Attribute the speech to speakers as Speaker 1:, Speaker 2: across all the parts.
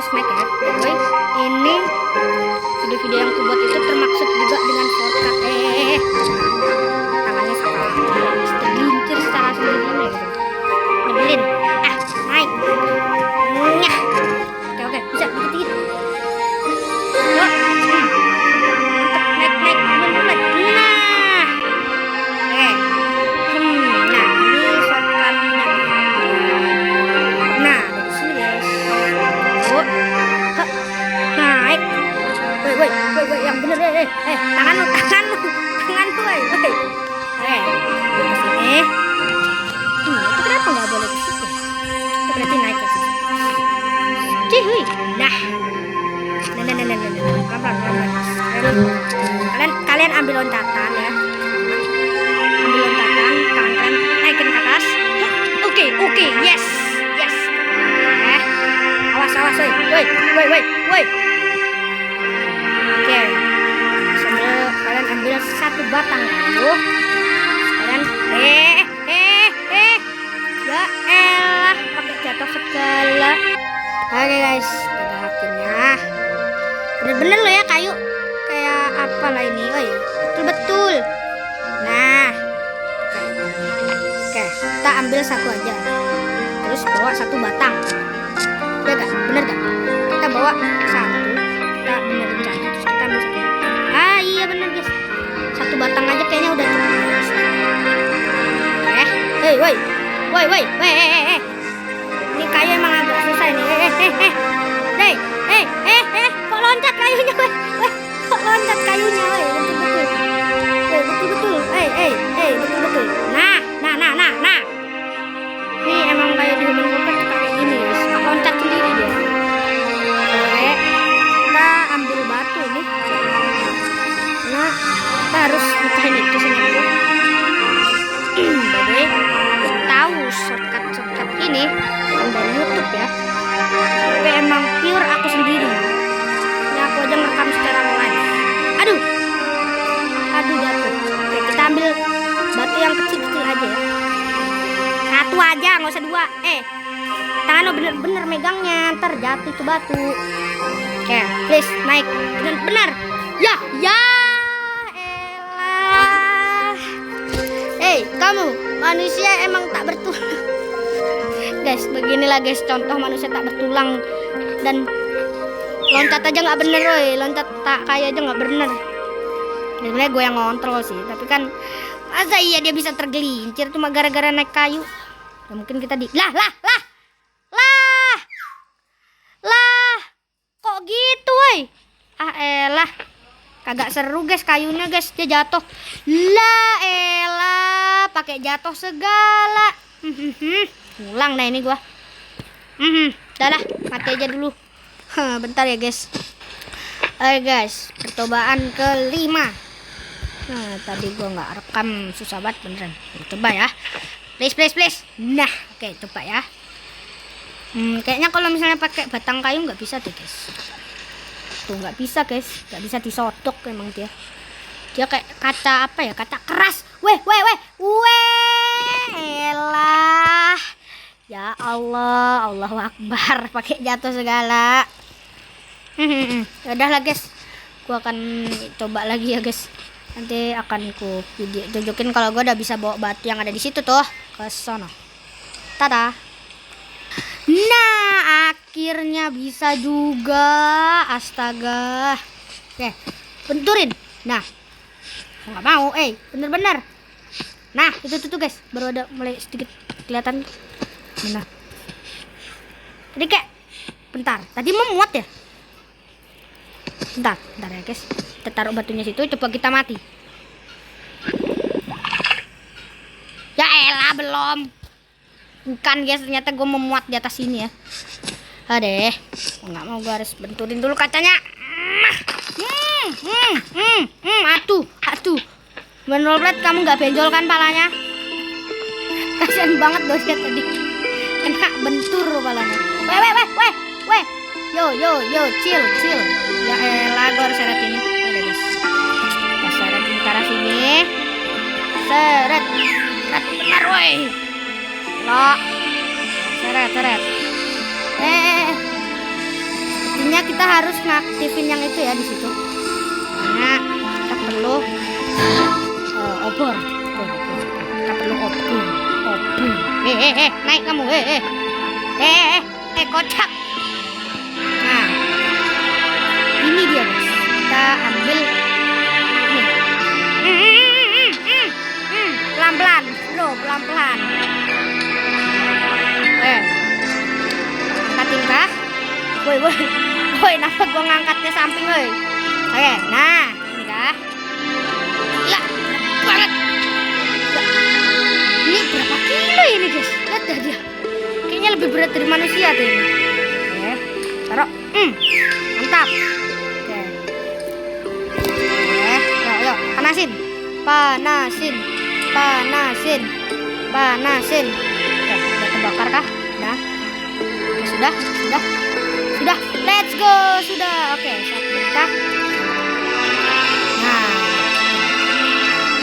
Speaker 1: snack ya. By ini video-video yang aku buat itu termaksud juga dengan shortcut. Tangannya salah. Tergelincir secara sendirinya gitu. Nyebelin. Naik. Nyah. Oke, bisa dikit-dikit. Naik. Woi, yang bener tangan lu, woi. Oke, ke sini. Itu kenapa nggak boleh ke situ? Itu berarti naik ke situ. Cihuy, nah. Kalian ambil loncatan ya. Ambil loncatan, tangan kalian naikin ke atas. Oke, yes. Awas, woi. Oke, sambil kalian ambil satu batang dulu. Kalian ya elah, pakai jatuh segala. Oke guys, ada akhirnya. Bener-bener loh ya kayu. Kayak apalah ini, woi. Betul. Nah, oke, kita ambil satu aja. Terus bawa satu batang. Ya gak? Bener gak? Kita bawa satu. Kita benerin satu. Terus kita ambil satu. Iya bener guys. Satu batang aja kayaknya udah cukup. Woi. Ini kayu emang agak susah ini. Kok loncat kayunya, woi. Kok loncat kayunya, woi. Betul. Betul. Nah. Ini emang kayak di Human World kayak gini, guys. Loncat sendiri dia. Oke. Kita ambil batu nih. Nah, kita harus pecahin itu senyum. Jadi tahu shortcut ini dari YouTube ya. Tapi emang pure aku sendiri. Ini aku aja ngerekam secara live. Aduh jatuh. Oke, kita ambil batu yang kecil-kecil aja ya. Satu aja, nggak usah dua. Tangan lo bener-bener megangnya, ntar jatuh itu batu. Oke, please naik. Bener. Ya elah. Kamu manusia emang tak bertulang. Guys, beginilah guys contoh manusia tak bertulang. Dan loncat aja nggak bener, woy. Loncat tak kayak aja nggak bener. Sebenarnya gue yang ngontrol sih, tapi kan masa iya dia bisa tergelincir cuma gara-gara naik kayu. Ya mungkin kita lah. Kok gitu, woy? Elah. Kagak seru guys kayunya guys, dia jatuh. Lah elah, pakai jatuh segala. Ulang dah ini gua. Udah lah, mati aja dulu. Bentar ya guys. Oke guys, percobaan kelima. Nah, tadi gua nggak rekam, susah banget beneran. Coba ya. Please. Nah, oke, coba ya. Kayaknya kalau misalnya pakai batang kayu nggak bisa deh guys. Tuh nggak bisa guys, nggak bisa disodok emang dia kayak kaca apa ya, kaca keras. Elah ya Allah, Allahu Akbar, pakai jatuh segala. Udahlah guys, gua akan coba lagi ya guys. Nanti akan ku tunjukin kalau gua udah bisa bawa batu yang ada di situ tuh ke sono. Tada. Nah, akhirnya bisa juga. Astaga. Oke, benturin. Nah, nggak mau. Bener-bener. Nah, itu tuh guys, baru ada mulai sedikit kelihatan. Benar. Tadi kayak, bentar. Tadi memuat ya. Bentar ya guys. Kita taruh batunya situ. Coba kita mati. Ya elah, belum. Bukan guys, ternyata gue memuat di atas sini ya. Nggak mau, gue harus benturin dulu kacanya. Atuh. Menolbret, kamu nggak benjol kan palanya? Kasian banget dosnya tadi. Kena bentur palanya. Weh. Yo, chill. Ya elah, gue harus seret ini. Udah guys. Kita seret di arah sini. Seret. Benar woi. Lo. Seret. Sepertinya kita harus ngaktifin yang itu ya di situ. Nah, kita perlu obor. Kita perlu obor. Naik kamu. Kocak. Nah, ini dia guys. Kita ambil ini. Pelan-pelan, bro, pelan-pelan. Angkatin kah? Woi, kenapa gua ngangkatnya samping, woi? Oke, nah, ini kah? Ya, banget. Ini berapa kilo ini, guys? Lihat dah dia. Kayaknya lebih berat dari manusia tuh ini. Oke, taruh. Mantap. Oke. Yuk, panasin. Oke, udah terbakar kah? Sudah. Let's go. Sudah. Oke, kita. Nah,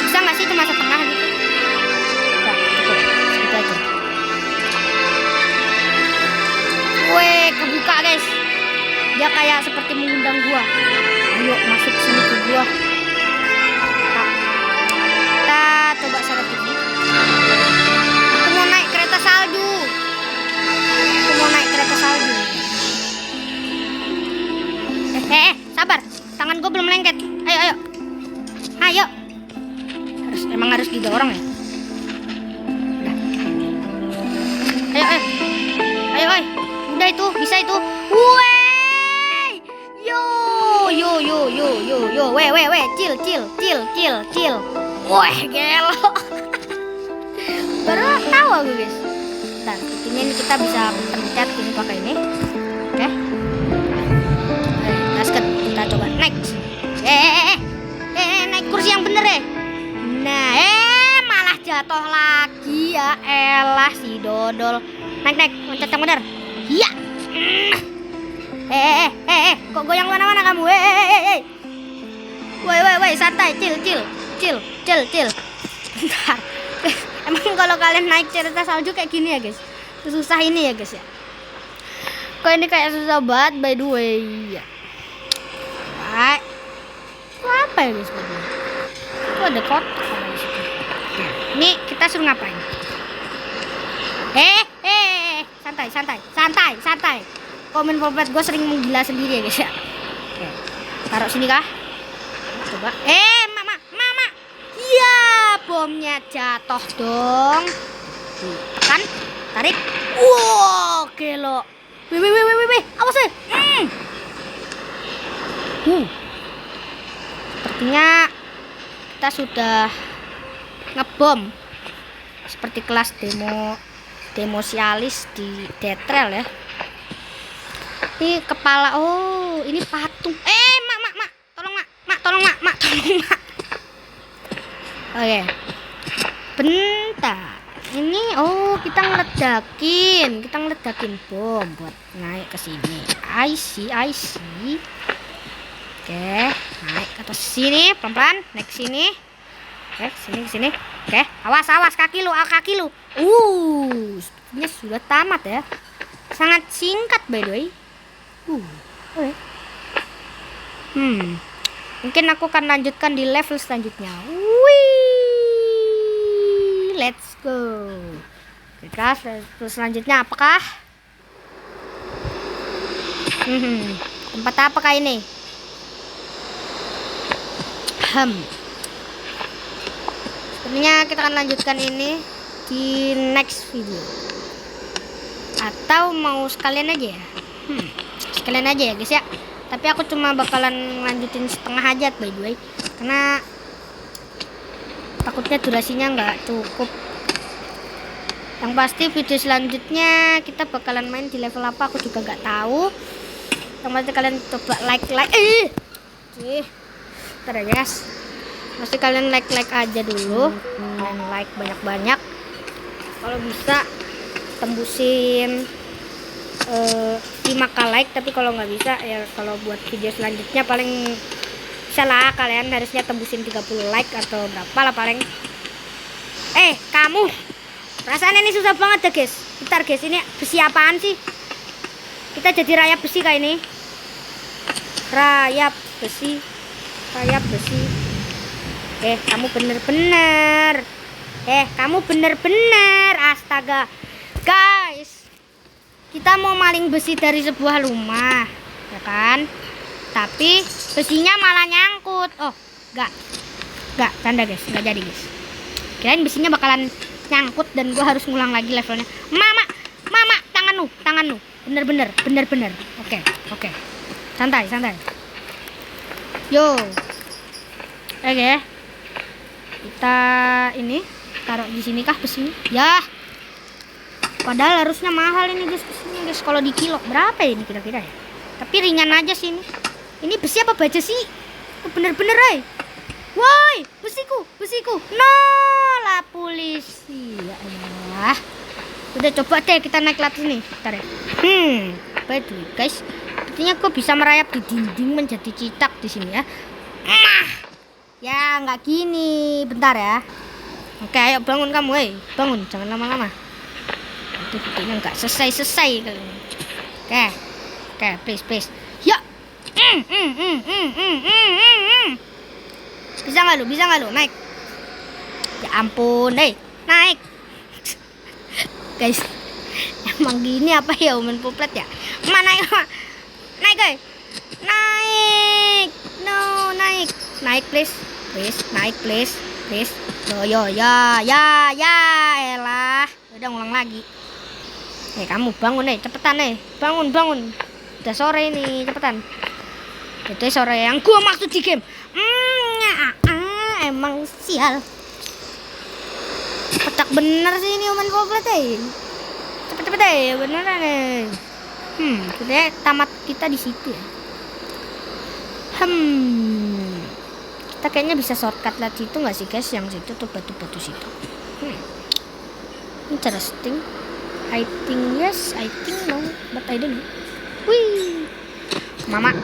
Speaker 1: bisa nggak sih cuma setengah gitu? Udah, cukup. Segitu aja. Weh, kebuka guys. Dia kayak seperti mengundang gua. Ayo masuk sini ke gua. Kita coba syarat ini. Aku mau naik kereta salju. Sabar. Tangan gua belum lengket. Ayo. Emang harus didorong ya? Udah. Ayo. Udah itu, bisa itu. Wey. Yo. Weh. Chill. Weh, gelo. Baru tahu aku guys. Bentar, ini kita bisa pencet ini pakai ini. Oke. Gasket, kita coba naik. Naik kursi yang bener ya. Nah, malah jatuh lagi ya. Elah si dodol. Naik, loncat yang bener. Iya. Kok goyang mana-mana kamu? Woi, santai, chill. Bentar. Emang kalau kalian naik kereta salju kayak gini ya guys? Susah ini ya guys ya. Kok ini kayak susah banget by the way ya. Baik. Itu apa ya guys? Itu ada kotak di situ. Ini kita suruh ngapain? Santai. Komen format gue sering menggila sendiri ya guys ya. Oke. Taruh sini kah? Coba. Mama. Iya, bomnya jatuh dong. Kan? Tarik. Wow, gelo. Wih. Awas ya. Sepertinya kita sudah ngebom. Seperti kelas demo sialis di Detrel ya. Ini kepala. Oh, ini patung. Mak. Tolong, mak. Oke. Bentar. Ini kita ngeledakin bom buat naik ke sini. I see. Oke, naik ke atas sini pelan-pelan, naik sini. Oke, sini. Oke, awas kaki lu. Sepertinya sudah tamat ya. Sangat singkat by the way. Oke. Mungkin aku akan lanjutkan di level selanjutnya. Let's go. Kita level selanjutnya apakah? Tempat apakah ini? Sepertinya kita akan lanjutkan ini di next video. Atau mau sekalian aja ya? Sekalian aja ya guys ya. Tapi aku cuma bakalan lanjutin setengah aja by the way. Karena takutnya durasinya nggak cukup. Yang pasti video selanjutnya kita bakalan main di level apa aku juga nggak tahu. Yang pasti kalian coba like. Bentar ya guys. Pasti kalian like aja dulu. Kalian like banyak-banyak. Kalau bisa tembusin 5k like, tapi kalau nggak bisa ya kalau buat video selanjutnya paling bisa lah, kalian harusnya tembusin 30 like atau berapa lah paling. Kamu perasaan ini susah banget ya guys. Bentar guys, ini besi apaan sih? Kita jadi rayap besi kayak ini. Rayap besi. Rayap besi. Kamu bener-bener. Kamu bener-bener. Astaga. Guys, kita mau maling besi dari sebuah rumah, ya kan? Tapi besinya malah nyangkut. Oh, enggak, tanda guys, enggak jadi guys. Kirain besinya bakalan nyangkut dan gua harus ngulang lagi levelnya. Mama, tangan lu, bener-bener. Oke, santai. Yo, oke, kita ini taruh di sini kah besinya? Ya. Padahal harusnya mahal ini guys, besinya guys. Kalau di kilo berapa ini kira-kira ya? Tapi ringan aja sih ini. Ini besi apa baja sih? Bener-bener woi, besiku. Lah polisi. Ya Allah. Udah coba deh kita naik ke atas nih. Bentar ya. By the way guys, sepertinya gue bisa merayap di dinding menjadi cicak di sini ya. Ya nggak gini. Bentar ya. Oke, ayo bangun kamu, bangun, jangan lama-lama. Nanti videonya nggak selesai kali ini. Oke, please. Ya. Bisa nggak lu naik? Ya ampun, naik. Guys, emang gini apa ya Umen Poplet ya? Naik, naik. Naik please. Naik please. Yo, ya, elah. Udah ngulang lagi. Kamu bangun cepetan bangun. Udah sore ini, cepetan. Itu sore yang gua maksud di game. Emang sial. Petak bener sih ini Umen Poplet cepet beneran kita tamat kita di situ ya. Kita kayaknya bisa shortcut lewat situ nggak sih guys? Yang situ tuh batu-batu situ. Interesting. I think no, but I don't know. Wih, mama.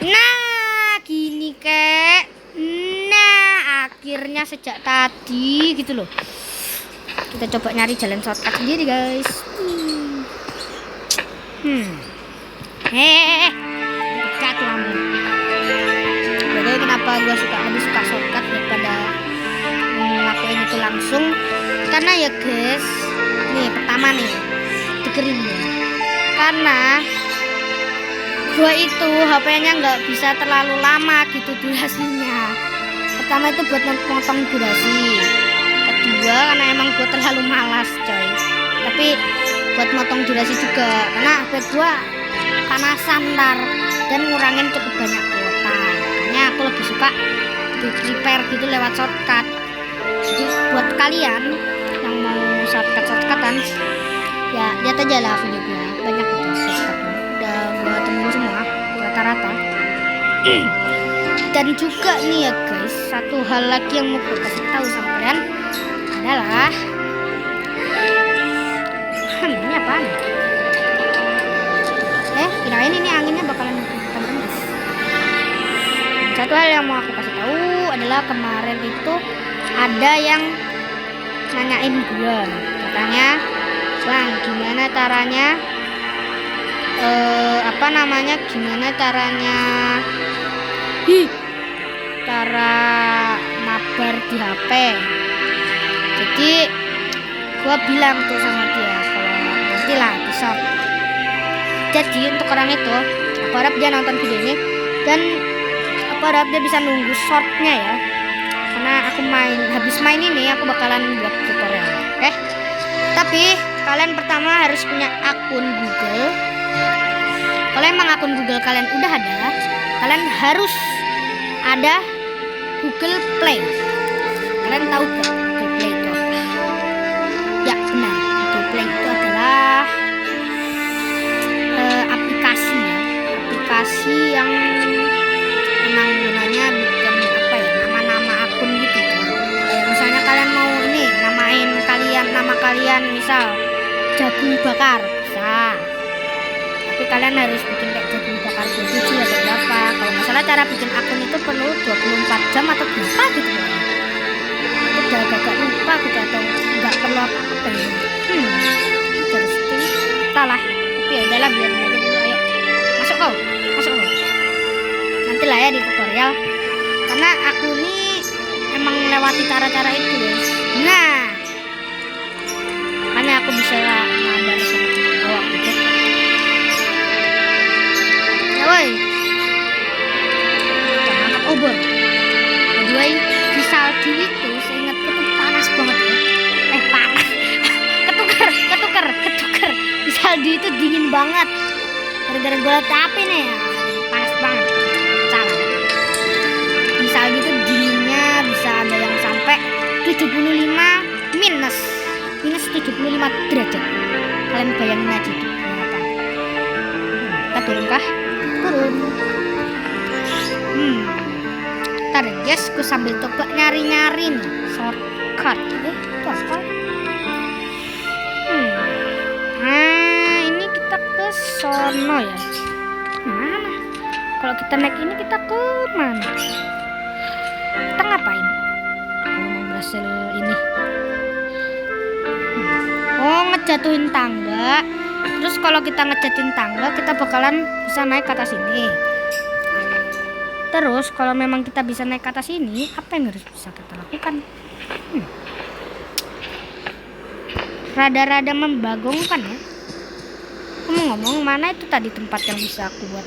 Speaker 1: Nah, gini kek. Nah, akhirnya sejak tadi gitu loh. Kita coba nyari jalan shortcut sendiri guys. Dekat lampu. Jadi kenapa gue lebih suka shortcut daripada ngelakuin itu langsung? Karena ya guys, nih pertama nih dengerin ya. Karena gue itu HP-nya nggak bisa terlalu lama gitu durasinya. Pertama itu buat motong durasi. Kedua karena emang gue terlalu malas coy. Tapi buat motong durasi juga karena HP gue panasan ntar dan ngurangin cukup banyak kuota. Makanya aku lebih suka di prepare gitu lewat shortcut. Jadi buat kalian yang mau shortcutan ya lihat aja lah videonya, banyak gitu shortcutnya. Udah gue temuin semua rata-rata. Dan juga nih ya guys, satu hal lagi yang mau gue kasih tahu sama kalian adalah ini apaan? Kirain ini anginnya bakalan berhenti. Satu hal yang mau aku kasih tahu adalah kemarin itu ada yang nanyain gue, katanya, Bang, gimana caranya gimana caranya cara mabar di HP. Jadi gua bilang tuh sama dia kalau nantilah di short. Jadi untuk orang itu aku harap dia nonton video ini dan aku harap dia bisa nunggu shortnya ya, karena aku habis main ini aku bakalan buat tutorial. Tapi kalian pertama harus punya akun Google. Kalau emang akun Google kalian udah ada, kalian harus ada Google Play. Kalian tahu gak Google Play itu apa? Ya benar, Google Play itu adalah aplikasi yang emang gunanya bikin nama-nama akun gitu. Kayak misalnya kalian mau ini namain nama kalian misal jagung bakar bisa. Tapi kalian harus bikin kayak jagung bakar 27 atau berapa. Kalau masalah cara bikin akun itu perlu 24 jam atau berapa gitu. Aku udah agak lupa gitu atau nggak perlu apa-apa ya. Interesting. Salah. Tapi ya udahlah biarin aja dulu ayo. tutorial karena aku ini emang melewati cara-cara itu guys. Nah, makanya aku bisa ngabar sama bawah gitu. Ya woi, kita ngangkat obor. Kedua di salju itu seingatku tuh panas banget ya. Panas. ketuker. Di salju itu dingin banget. Gara-gara gue liat api nih ya, panas banget. Salah. Di salju itu dinginnya bisa ada yang sampai 75 minus 75 derajat. Kalian bayangin aja itu apa? Kita turun kah? Turun. Ntar guys, gue sambil coba nyari-nyari nih shortcut. Itu apa? Nah, ini kita ke sono ya. Mana? Kalau kita naik ini kita ke mana? Kita ngapain? Kalau mau berhasil ini. Oh, ngejatuhin tangga. Terus kalau kita ngejatuhin tangga, kita bakalan bisa naik ke atas ini. Terus kalau memang kita bisa naik ke atas ini, apa yang harus bisa kita lakukan? Rada-rada membagongkan ya. Ngomong-ngomong, mana itu tadi tempat yang bisa aku buat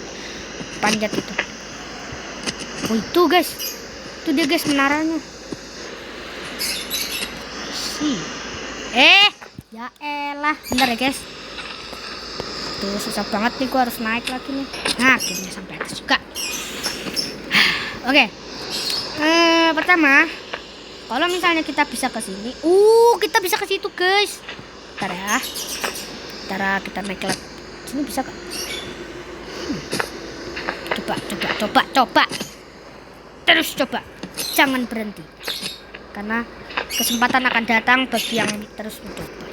Speaker 1: panjat itu? Oh itu guys, itu dia guys menaranya. Ya elah, bentar ya guys. Tuh susah banget nih, gua harus naik lagi nih. Nah, akhirnya sampai atas juga. Oke. Pertama, kalau misalnya kita bisa ke sini, kita bisa ke situ guys. Bentar ya. Bentar kita naik lagi. Sini bisa kak? Coba. Terus coba. Jangan berhenti. Karena kesempatan akan datang bagi yang terus mencoba.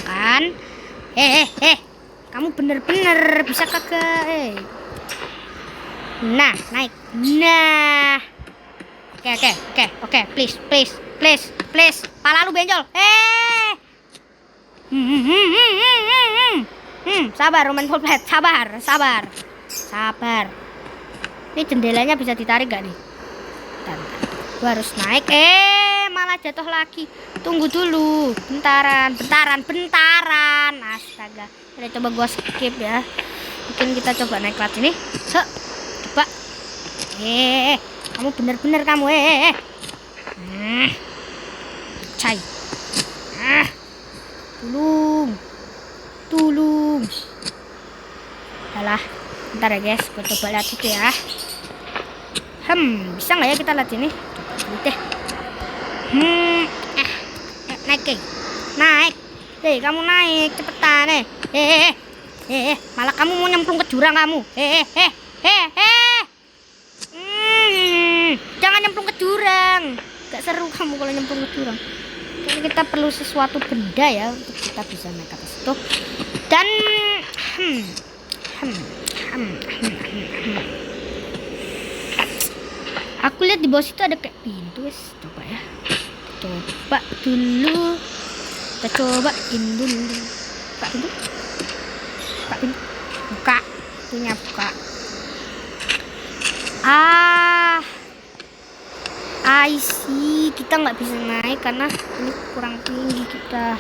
Speaker 1: Kan? Kamu bener-bener bisa kagak? Nah, naik. Nah. Oke. Please. Pala lu benjol. Sabar, Roman full flat. Sabar. Ini jendelanya bisa ditarik gak nih? Bentar. Gua harus naik. Malah jatuh lagi. Tunggu dulu. Bentaran. Astaga. Kita coba gua skip ya. Mungkin kita coba naik kelas ini. Coba. Kamu bener-bener kamu. Cai. Tolong. Alah, bentar ya guys, gue coba lihat itu ya. Bisa nggak ya kita lihat ini? Coba dulu deh. Naik. Kamu naik cepetan malah kamu mau nyemplung ke jurang kamu. Jangan nyemplung ke jurang. Gak seru kamu kalau nyemplung ke jurang. Jadi kita perlu sesuatu benda ya untuk kita bisa naik ke atas itu. Dan aku lihat di bawah situ ada kayak pintu guys. Coba ya. Coba dulu. Kita cobain dulu. Buka pintu. Buka. Pintunya buka. I see, kita nggak bisa naik karena ini kurang tinggi kita.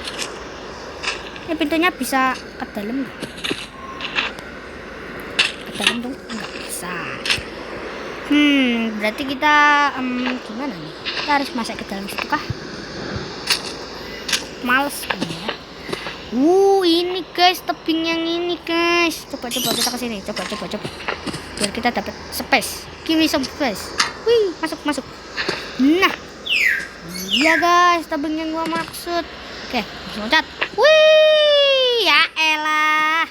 Speaker 1: Ini pintunya bisa ke dalam nggak? Ke dalam dong, nggak bisa. Berarti kita gimana nih? Kita harus masuk ke dalam situ kah? Males ini ya. Ini guys, tebing yang ini guys. Coba kita ke sini. Coba. Biar kita dapat space. Give me some space. Wih, masuk. Nah, iya guys, tebing yang gua maksud. Oke, loncat. Wih, ya elah.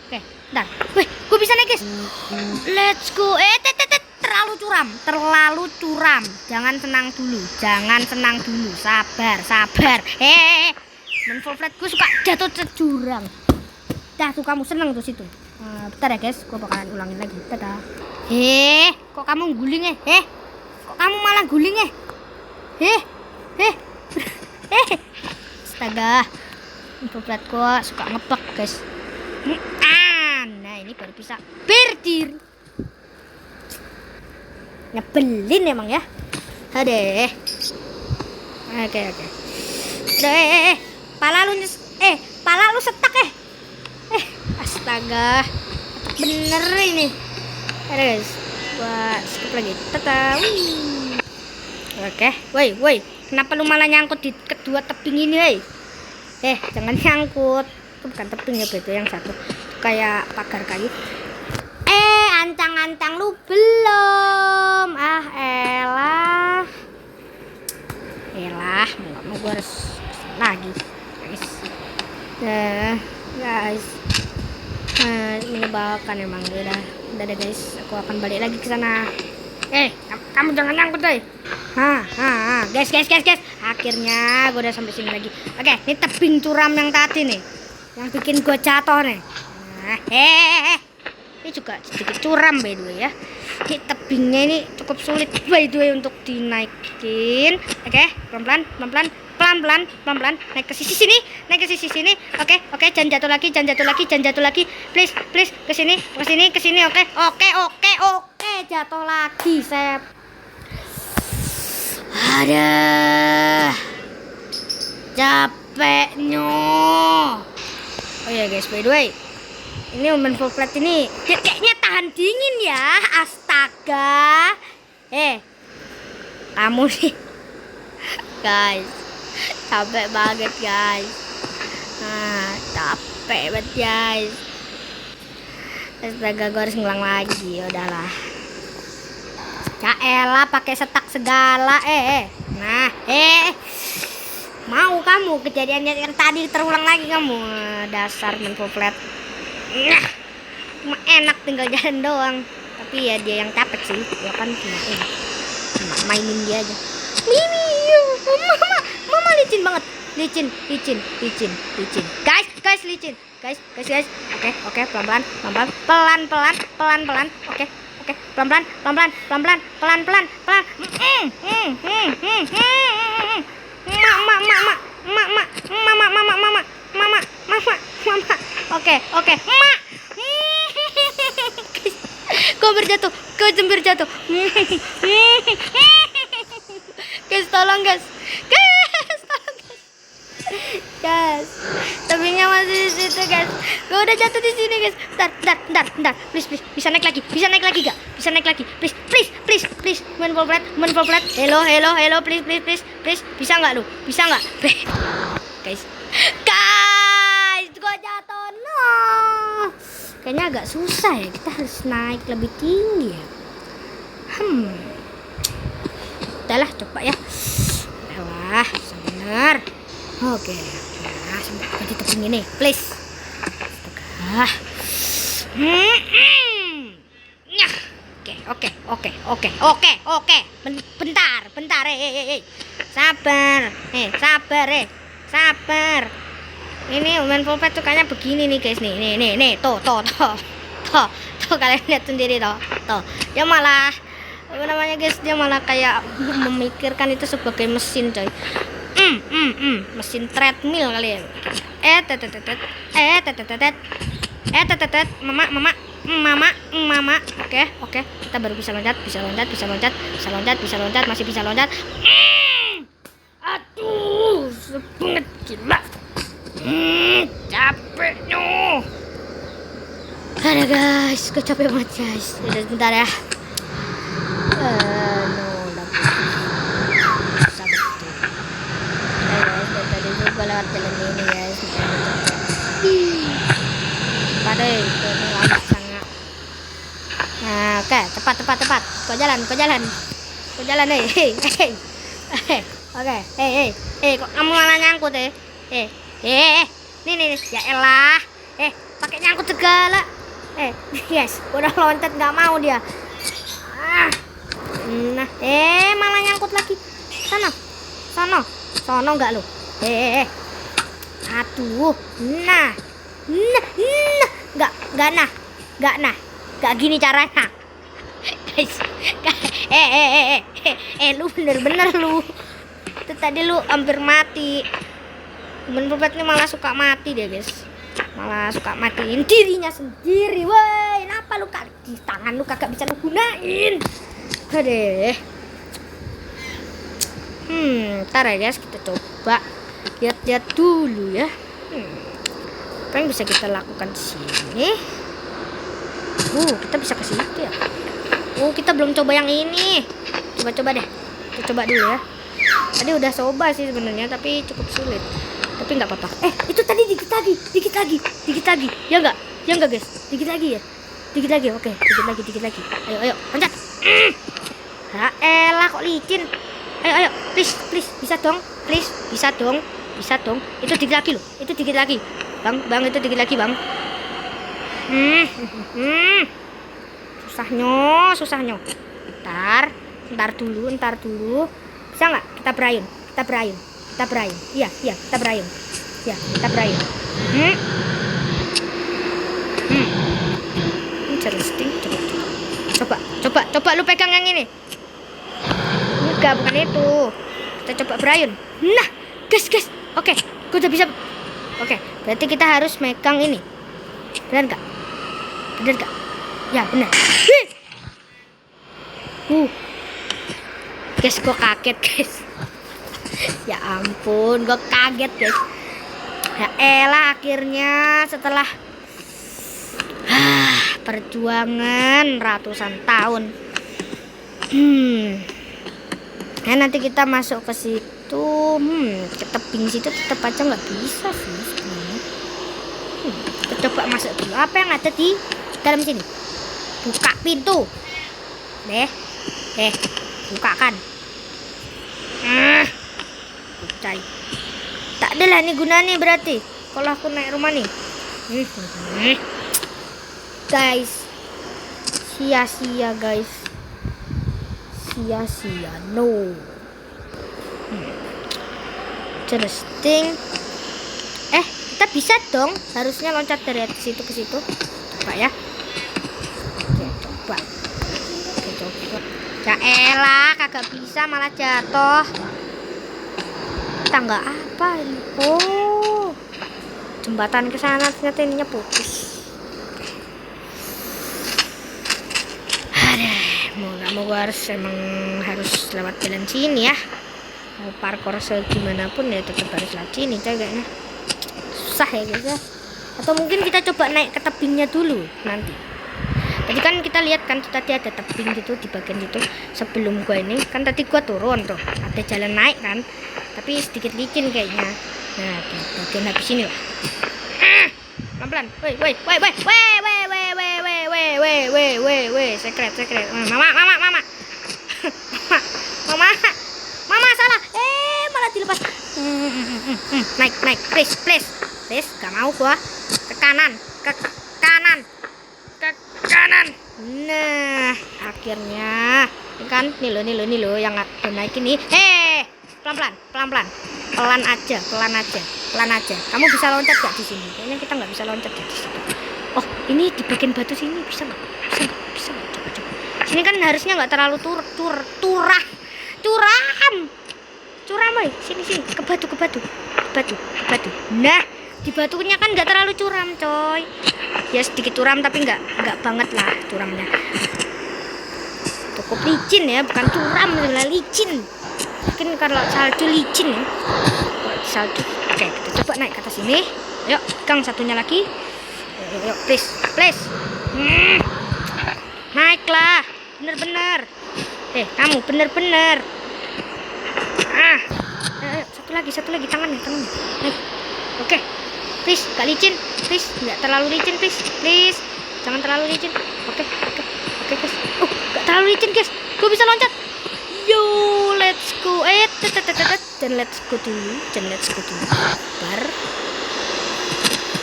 Speaker 1: Oke, bentar. Wih, gua bisa naik guys. Let's go. Terlalu curam. Jangan senang dulu. Sabar. Full flat gue suka jatuh ke jurang. Dah tuh kamu seneng tuh situ. Bentar ya guys, gua bakalan ulangin lagi. Dadah. Kok kamu guling Kok kamu malah guling Astaga. Full gua suka ngebug guys. Nah ini baru bisa berdiri. Nyebelin emang ya. Adeh. Oke. Udah, pala lu setak astaga. Bener ini. Ada guys. Gua skip lagi. Tata. Oke. Woi. Kenapa lu malah nyangkut di kedua tebing ini, woi? Jangan nyangkut. Itu bukan tebing ya, itu yang satu. Kayak pagar kayu. Ancang-ancang lu belum. Elah, mau gue harus lagi, guys. Guys. Menyebalkan emang. Udah deh guys, aku akan balik lagi ke sana. Kamu jangan nyangkut, deh. Guys. Akhirnya gue udah sampai sini lagi. Oke, ini tebing curam yang tadi nih, yang bikin gue jatuh nih. Ini juga sedikit curam by the way ya. Ini tebingnya ini cukup sulit by the way untuk dinaikin. Oke, pelan-pelan. Naik ke sisi sini. Oke, jangan jatuh lagi. Please, ke sini. Oke. Jatuh lagi, Sep. Ada capeknya. Oh ya guys, by the way, ini Women Full Flat ini dia kayaknya tahan dingin ya. Astaga. Kamu nih guys, capek banget guys. Capek banget guys. Astaga, gue harus ngulang lagi. Udahlah. Ya elah, pakai setak segala. Mau kamu kejadiannya yang tadi terulang lagi kamu. Dasar Women Full Flat. Cuma enak tinggal jalan doang. Tapi ya dia yang capek sih. Ya kan cuma mainin dia aja. Mama licin banget. Licin. Guys, licin. Guys. Oke, pelan-pelan. Oke. Pelan-pelan. Mama. Oke. Mak. Kau berjatuh. Guys, tolong guys. Guys, tebingnya masih di situ guys. Gue udah jatuh di sini guys. Bentar. Please. Bisa naik lagi gak? Bisa naik lagi. Please. Women Full Flat. Hello. Please. Bisa nggak lu? Guys, gue jatuh. No. Kayaknya agak susah ya. Kita harus naik lebih tinggi ya. Udahlah, coba ya. Udahlah, bener. Oke. Nah, sampai di tebing ini, please. Oke. Bentar. Sabar. Ini Women Full Flat tuh kayaknya begini nih guys. Nih. Tuh. Kalian lihat sendiri tuh. Dia malah guys, dia malah kayak memikirkan itu sebagai mesin coy. Mesin treadmill kalian. Mama. Oke. Kita baru bisa loncat, masih bisa loncat. Aduh, banget gila. Capeknya. Ada guys, capek banget guys. Sebentar ya. Gue lewat jalan ini guys. Sangat. Nah, oke, tepat. Kau jalan. Oke, kok kamu malah nyangkut nih. Ya elah. Pakai nyangkut segala. Guys, udah loncat nggak mau dia. Nah, malah nyangkut lagi. Sono nggak lu? Aduh, nah, nggak gini caranya, guys. Lu bener-bener lu. Itu tadi lu hampir mati. Women Full Flat ini malah suka mati deh guys. Malah suka matiin dirinya sendiri. Woi, kenapa lu di tangan lu kagak bisa lu gunain? Aduh. Ntar ya guys, kita coba lihat-lihat dulu ya. Apa yang bisa kita lakukan di sini? Kita bisa ke situ ya. Kita belum coba yang ini. Coba deh. Kita coba dulu ya. Tadi udah coba sih sebenarnya, tapi cukup sulit. Tapi nggak apa-apa. Itu tadi dikit lagi. Ya nggak guys? Dikit lagi ya. Dikit lagi, oke. Dikit lagi. Ayo, loncat. Ya elah, kok licin. Ayo, please, bisa dong, bisa dong. Itu dikit lagi loh, bang, itu dikit lagi bang. Susahnya. Ntar dulu. Bisa nggak? Kita berayun. Iya, kita berayun. Interesting. Coba lu pegang yang ini. Enggak, bukan itu. Kita coba berayun. Nah, guys. Oke, gue udah bisa. Oke, berarti kita harus megang ini. Benar nggak? Ya, benar. Guys, gue kaget guys. Ya ampun, gue kaget guys. Ya elah, akhirnya setelah perjuangan ratusan tahun. Nah, nanti kita masuk ke situ. Ke tebing situ tetap aja nggak bisa sih sebenarnya. Kita coba masuk dulu. Apa yang ada di dalam sini? Buka pintu. Bukakan. Percaya. Tak adalah nih gunanya berarti. Kalau aku naik rumah nih. Guys, sia-sia guys. Sia-sia, no. Interesting. Kita bisa dong. Harusnya loncat dari situ ke situ. Coba ya. Coba. Ya elah, kagak bisa, malah jatuh. Tangga apa ini? Jembatan ke sana ternyata ininya putus. Mau gue harus lewat jalan sini ya. Mau parkour segimanapun ya tetap harus lewat sini kayaknya. Susah ya guys ya. Atau mungkin kita coba naik ke tebingnya dulu nanti. Tadi kan kita lihat kan tadi ada tebing gitu di bagian situ. Sebelum gua ini kan tadi gua turun tuh, ada jalan naik kan, tapi sedikit licin kayaknya. Nah, di bagian habis ini lah. Pelan-pelan. Weh, secret. Mama salah. Malah dilepas. Naik, please. Gak mau gua. Ke kanan. Nah, akhirnya ini kan nih lo yang ada naik ini. Pelan-pelan. Pelan aja. Kamu bisa loncat gak di sini? Kayaknya kita nggak bisa loncat di sini. Oh, ini di bagian batu sini bisa nggak? Coba. Sini kan harusnya nggak terlalu curam, boy. Sini. Ke batu. Nah, di batunya kan nggak terlalu curam, coy. Ya sedikit curam tapi nggak banget lah curamnya. Cukup licin ya, bukan curam, sebenarnya licin. Mungkin kalau salju licin ya. Salju. Oke, kita coba naik ke atas sini. Yuk, pegang satunya lagi. Yuk, please. Naiklah, bener-bener. Kamu bener-bener. Satu lagi tangannya. Naik. Oke. Please, gak licin. Please, nggak terlalu licin, please. Jangan terlalu licin. Oke, guys. Gak terlalu licin, guys. Gue bisa loncat. Yo, let's go. Dan let's go dulu.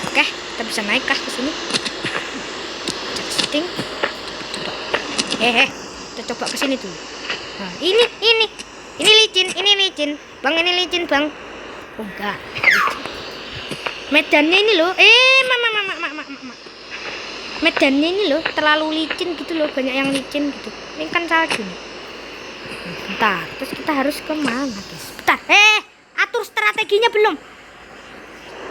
Speaker 1: Oke, kita bisa naik kah ke sini? Setting. Coba. Kita coba ke sini dulu. Nah, ini licin. Bang, ini licin, Bang. Oh, enggak. Medannya ini loh. Medannya ini loh terlalu licin gitu loh, banyak yang licin gitu. Ini kan salju nih. Bentar, terus kita harus kemana guys? Bentar, atur strateginya belum.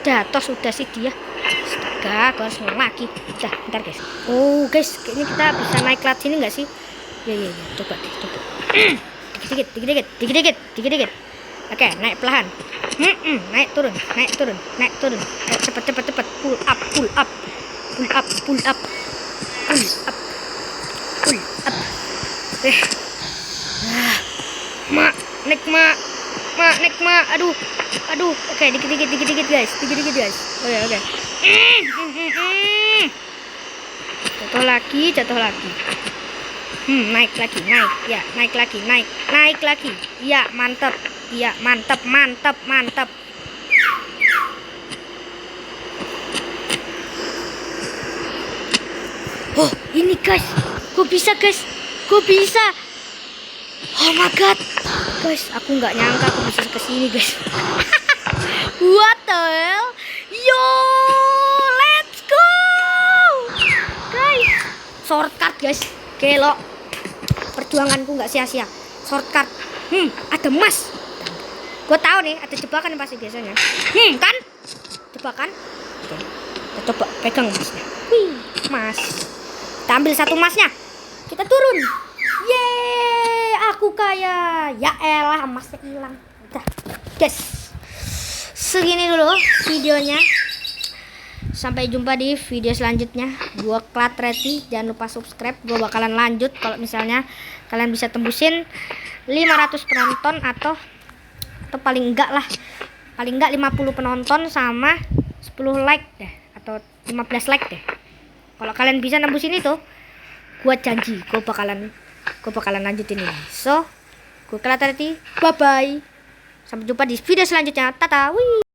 Speaker 1: Jatuh sudah sih dia. Astaga, gue harus ngulang lagi. Bentar guys. Oh guys, kayaknya kita bisa naik lewat sini nggak sih? Ya, coba. Dikit. Oke, naik pelan. Naik turun. Ayo, cepet. Pull up. Mak, naik mak. Aduh. Oke, dikit guys. Oke. Jatuh lagi. Naik lagi. Iya, mantap. Oh, ini guys. Gue bisa. Oh my god. Guys, aku nggak nyangka aku bisa kesini guys. What the hell? Yo, let's go. Guys, shortcut guys. Gelo. Perjuanganku nggak sia-sia. Shortcut. Ada emas. Gue tahu nih, ada jebakan pasti biasanya. Kan? Jebakan. Oke. Kita coba pegang emasnya. Wih, emas. Kita ambil satu emasnya. Kita turun. Yeay, aku kaya. Ya elah, emasnya hilang. Udah, guys. Segini dulu videonya. Sampai jumpa di video selanjutnya. Gua Klatretti, jangan lupa subscribe. Gua bakalan lanjut kalau misalnya kalian bisa tembusin 500 penonton atau paling enggak 50 penonton sama 10 like deh atau 15 like deh. Kalau kalian bisa nembusin itu, gua janji gua bakalan lanjutin ini. So, gua Klatretti, bye bye. Sampai jumpa di video selanjutnya. Tata. Wih.